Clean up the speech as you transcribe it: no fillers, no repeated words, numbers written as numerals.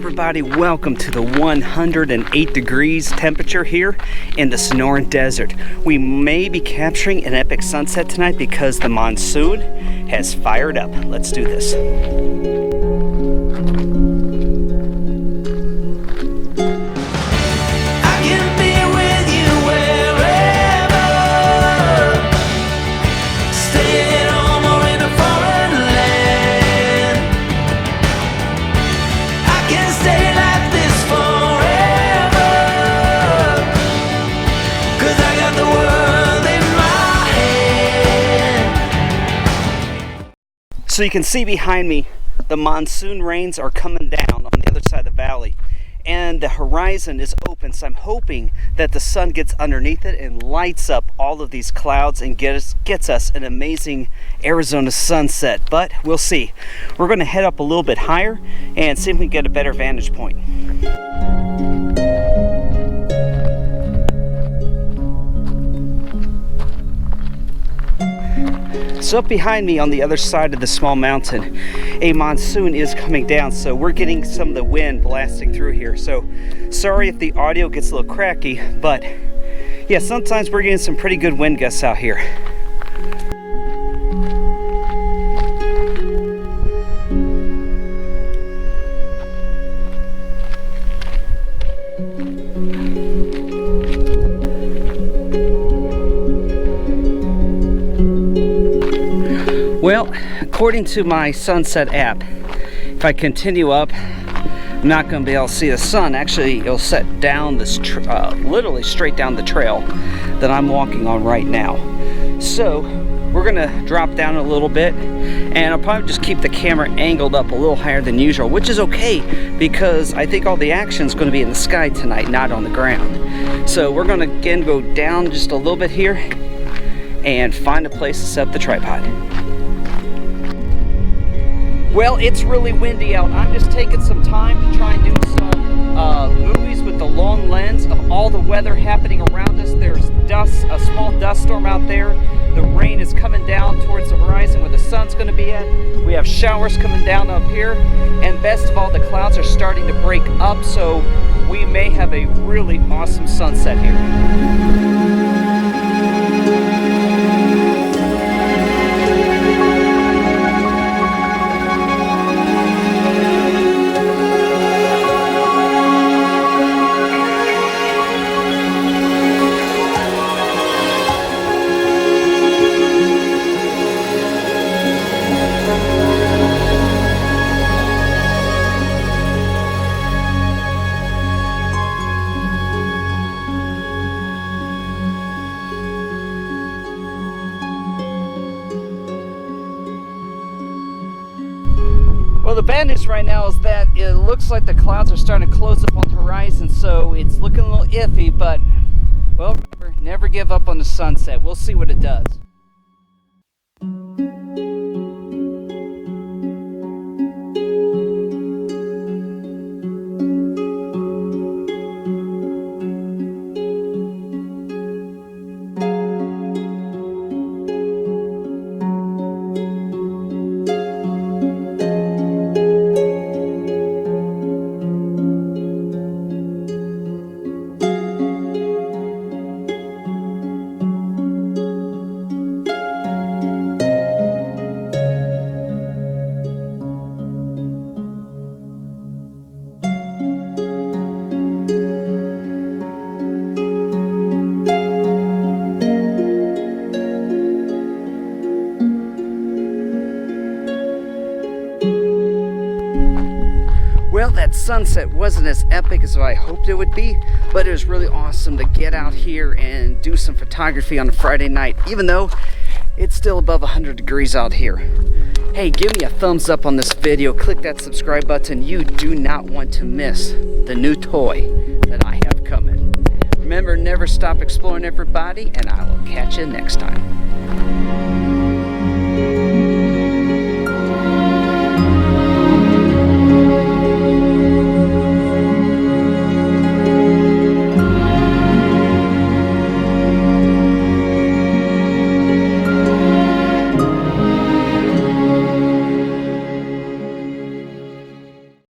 everybody, welcome to the 108 degrees temperature here in the Sonoran Desert. We may be capturing an epic sunset tonight because the monsoon has fired up. Let's do this. So you can see behind me, the monsoon rains are coming down on the other side of the valley, and the horizon is open. So I'm hoping that the sun gets underneath it and lights up all of these clouds and gets us an amazing Arizona sunset. But we'll see. We're going to head up a little bit higher and see if we can get a better vantage point. So up behind me on the other side of the small mountain, a monsoon is coming down, so we're getting some of the wind blasting through here. So sorry if the audio gets a little cracky, but yeah, sometimes we're getting some pretty good wind gusts out here. Well, according to my sunset app, if I continue up, I'm not going to be able to see the sun. Actually, it'll set down this, literally straight down the trail that I'm walking on right now. So we're going to drop down a little bit, and I'll probably just keep the camera angled up a little higher than usual, which is okay because I think all the action is going to be in the sky tonight, not on the ground. So we're going to again go down just a little bit here and find a place to set up the tripod. Well, it's really windy out. I'm just taking some time to try and do some movies with the long lens of all the weather happening around us. There's dust, a small dust storm out there. The rain is coming down towards the horizon where the sun's going to be at. We have showers coming down up here. And best of all, the clouds are starting to break up, so we may have a really awesome sunset here. Well, the bad news right now is that it looks like the clouds are starting to close up on the horizon, so it's looking a little iffy, but, well, remember, never give up on the sunset. We'll see what it does. Well, that sunset wasn't as epic as I hoped it would be, but it was really awesome to get out here and do some photography on a Friday night, even though it's still above 100 degrees out here. Hey, give me a thumbs up on this video, click that subscribe button. You do not want to miss the new toy that I have coming. Remember, never stop exploring, everybody, and I will catch you next time.